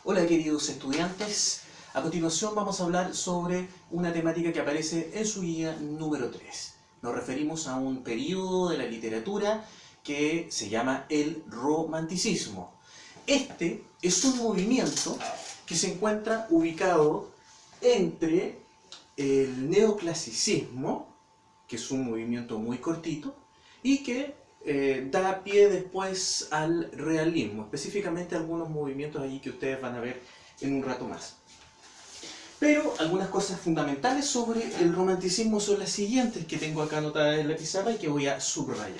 Hola queridos estudiantes, a continuación vamos a hablar sobre una temática que aparece en su guía número 3. Nos referimos a un periodo de la literatura que se llama el romanticismo. Este es un movimiento que se encuentra ubicado entre el neoclasicismo, que es un movimiento muy cortito, y que da pie después al realismo, específicamente algunos movimientos allí que ustedes van a ver en un rato más. Pero algunas cosas fundamentales sobre el romanticismo son las siguientes que tengo acá anotadas en la pizarra y que voy a subrayar.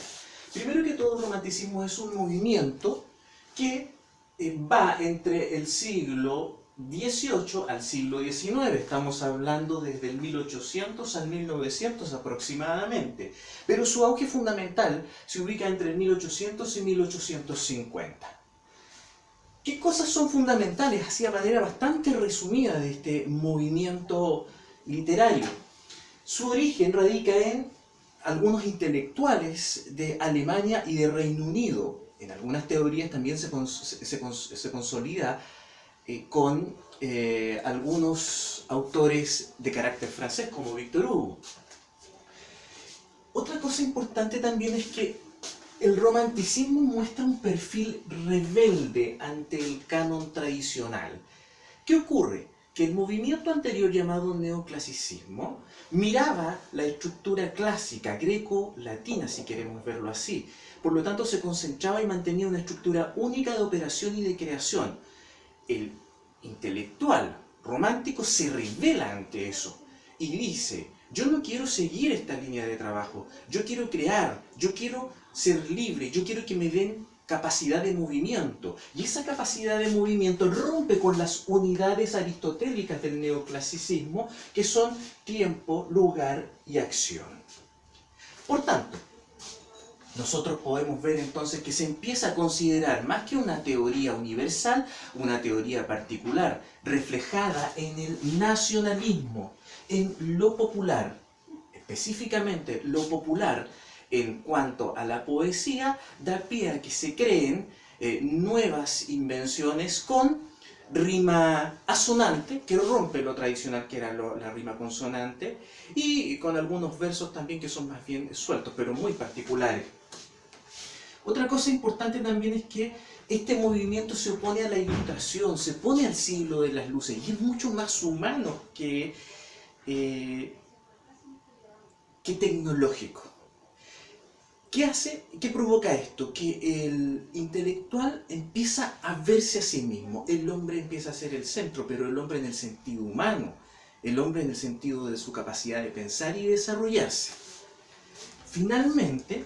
Primero que todo, el romanticismo es un movimiento que va entre el siglo XVIII al siglo XIX, estamos hablando desde el 1800 al 1900 aproximadamente, pero su auge fundamental se ubica entre el 1800 y 1850. ¿Qué cosas son fundamentales, así a manera bastante resumida, de este movimiento literario? Su origen radica en algunos intelectuales de Alemania y de Reino Unido. En algunas teorías también se consolida con algunos autores de carácter francés, como Victor Hugo. Otra cosa importante también es que el romanticismo muestra un perfil rebelde ante el canon tradicional. ¿Qué ocurre? Que el movimiento anterior, llamado neoclasicismo, miraba la estructura clásica, greco-latina, si queremos verlo así. Por lo tanto, se concentraba y mantenía una estructura única de operación y de creación. El intelectual romántico se revela ante eso y dice: yo no quiero seguir esta línea de trabajo, yo quiero crear, yo quiero ser libre, yo quiero que me den capacidad de movimiento. Y esa capacidad de movimiento rompe con las unidades aristotélicas del neoclasicismo, que son tiempo, lugar y acción. Por tanto, nosotros podemos ver entonces que se empieza a considerar más que una teoría universal, una teoría particular, reflejada en el nacionalismo, en lo popular, específicamente lo popular en cuanto a la poesía, da pie a que se creen nuevas invenciones con rima asonante, que rompe lo tradicional que era la rima consonante, y con algunos versos también que son más bien sueltos, pero muy particulares. Otra cosa importante también es que este movimiento se opone a la Ilustración, se opone al siglo de las luces, y es mucho más humano que tecnológico. ¿Qué hace? ¿Qué provoca esto? Que el intelectual empieza a verse a sí mismo. El hombre empieza a ser el centro, pero el hombre en el sentido humano, el hombre en el sentido de su capacidad de pensar y desarrollarse. Finalmente,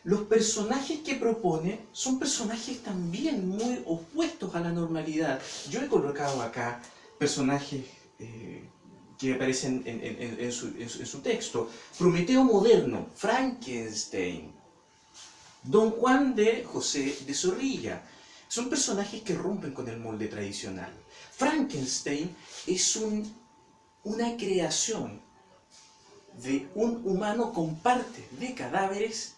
los personajes que propone son personajes también muy opuestos a la normalidad. Yo he colocado acá personajes que aparecen en su texto. Prometeo moderno, Frankenstein, Don Juan de José de Zorrilla. Son personajes que rompen con el molde tradicional. Frankenstein es una creación de un humano con partes de cadáveres,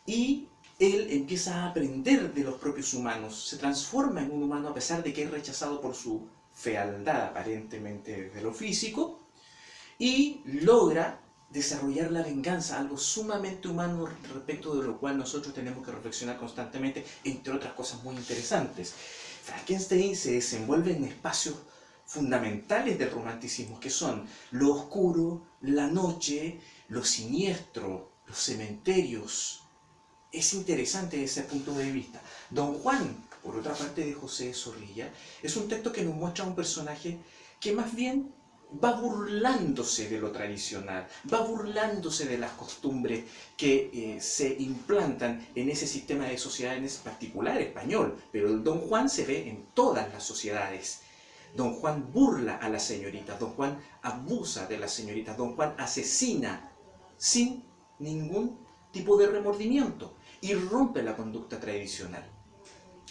y él empieza a aprender de los propios humanos, se transforma en un humano a pesar de que es rechazado por su fealdad aparentemente de lo físico, y logra desarrollar la venganza, algo sumamente humano respecto de lo cual nosotros tenemos que reflexionar constantemente, entre otras cosas muy interesantes. Frankenstein se desenvuelve en espacios fundamentales del romanticismo, que son lo oscuro, la noche, lo siniestro, los cementerios. Es interesante desde ese punto de vista. Don Juan, por otra parte, de José de Zorrilla, es un texto que nos muestra a un personaje que más bien va burlándose de lo tradicional, va burlándose de las costumbres que se implantan en ese sistema de sociedad, en ese particular español. Pero el Don Juan se ve en todas las sociedades. Don Juan burla a las señoritas, Don Juan abusa de las señoritas, Don Juan asesina sin ningún tipo de remordimiento y rompe la conducta tradicional.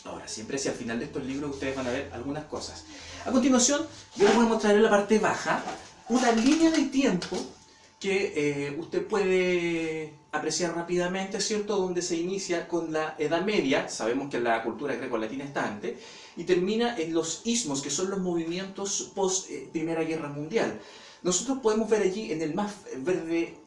Ahora, siempre hacia el final de estos libros ustedes van a ver algunas cosas. A continuación, yo les voy a mostrar en la parte baja una línea de tiempo que usted puede apreciar rápidamente, ¿cierto? Donde se inicia con la Edad Media, sabemos que la cultura greco-latina está antes, y termina en los ismos, que son los movimientos post Primera Guerra Mundial. Nosotros podemos ver allí en el más verde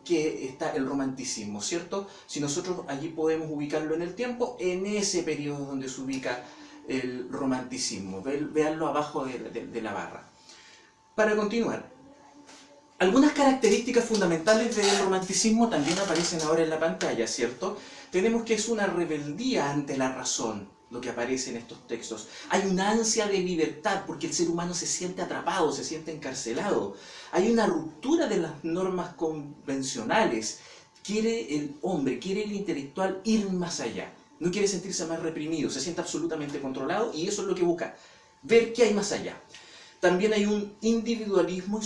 que está el romanticismo, ¿cierto? Si nosotros allí podemos ubicarlo en el tiempo, en ese periodo donde se ubica el romanticismo. Véanlo abajo de la barra. Para continuar, algunas características fundamentales del romanticismo también aparecen ahora en la pantalla, ¿cierto? Tenemos que es una rebeldía ante la razón, lo que aparece en estos textos. Hay una ansia de libertad porque el ser humano se siente atrapado, se siente encarcelado. Hay una ruptura de las normas convencionales. Quiere el hombre, quiere el intelectual ir más allá. No quiere sentirse más reprimido, se siente absolutamente controlado y eso es lo que busca, ver qué hay más allá. También hay un individualismo y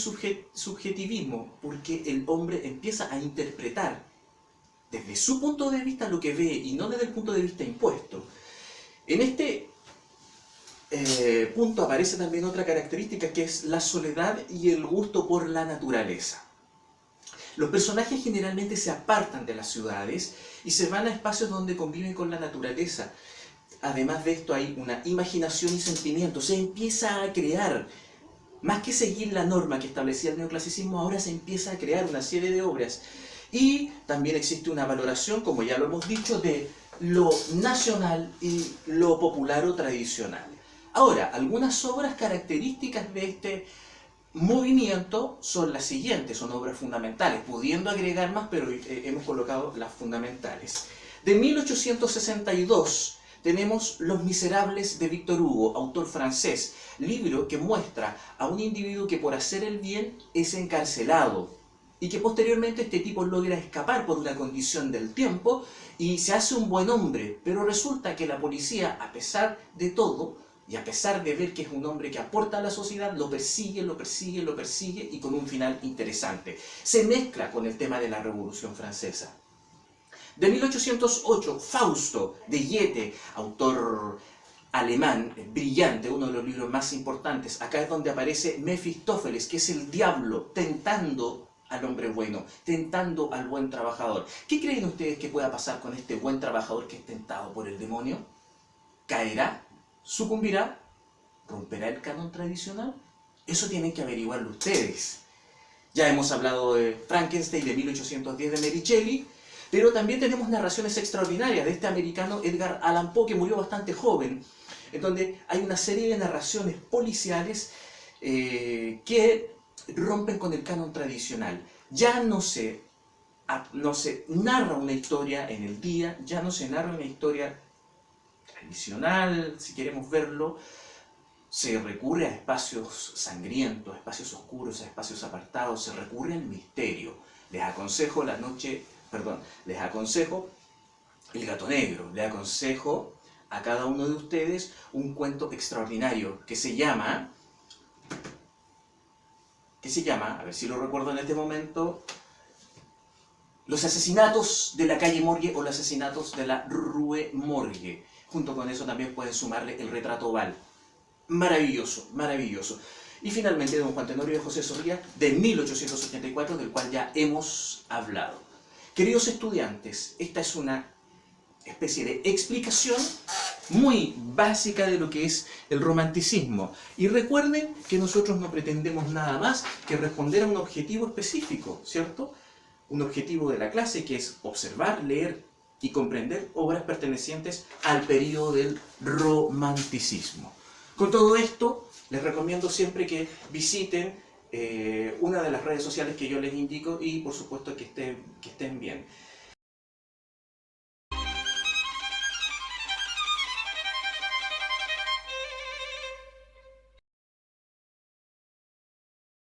subjetivismo, porque el hombre empieza a interpretar desde su punto de vista lo que ve y no desde el punto de vista impuesto. En este punto aparece también otra característica que es la soledad y el gusto por la naturaleza. Los personajes generalmente se apartan de las ciudades y se van a espacios donde conviven con la naturaleza. Además de esto hay una imaginación y sentimiento, se empieza a crear. Más que seguir la norma que establecía el neoclasicismo, ahora se empieza a crear una serie de obras. Y también existe una valoración, como ya lo hemos dicho, de lo nacional y lo popular o tradicional. Ahora, algunas obras características de este movimiento son las siguientes, son obras fundamentales, pudiendo agregar más, pero hemos colocado las fundamentales. De 1862 tenemos Los Miserables de Víctor Hugo, autor francés, libro que muestra a un individuo que por hacer el bien es encarcelado y que posteriormente este tipo logra escapar por una condición del tiempo y se hace un buen hombre, pero resulta que la policía, a pesar de todo, y a pesar de ver que es un hombre que aporta a la sociedad, lo persigue, lo persigue, lo persigue y con un final interesante. Se mezcla con el tema de la Revolución Francesa. De 1808, Fausto, de Goethe, autor alemán, brillante, uno de los libros más importantes. Acá es donde aparece Mefistófeles, que es el diablo tentando al hombre bueno, tentando al buen trabajador. ¿Qué creen ustedes que pueda pasar con este buen trabajador que es tentado por el demonio? ¿Caerá? ¿Sucumbirá? ¿Romperá el canon tradicional? Eso tienen que averiguarlo ustedes. Ya hemos hablado de Frankenstein de 1810 de Mary Shelley, pero también tenemos narraciones extraordinarias de este americano Edgar Allan Poe, que murió bastante joven, en donde hay una serie de narraciones policiales que rompen con el canon tradicional. Ya no se narra una historia en el día, ya no se narra una historia tradicional, si queremos verlo, se recurre a espacios sangrientos, a espacios oscuros, a espacios apartados, se recurre al misterio. Les aconsejo les aconsejo El Gato Negro, les aconsejo a cada uno de ustedes un cuento extraordinario que se llama, a ver si lo recuerdo en este momento, Los asesinatos de la calle Morgue o Los asesinatos de la Rue Morgue. Junto con eso también pueden sumarle El retrato oval. Maravilloso, maravilloso. Y finalmente Don Juan Tenorio de José Zorrilla, de 1884, del cual ya hemos hablado. Queridos estudiantes, esta es una especie de explicación muy básica de lo que es el romanticismo. Y recuerden que nosotros no pretendemos nada más que responder a un objetivo específico, ¿cierto? Un objetivo de la clase que es observar, leer y comprender obras pertenecientes al periodo del romanticismo. Con todo esto, les recomiendo siempre que visiten una de las redes sociales que yo les indico y por supuesto que estén bien.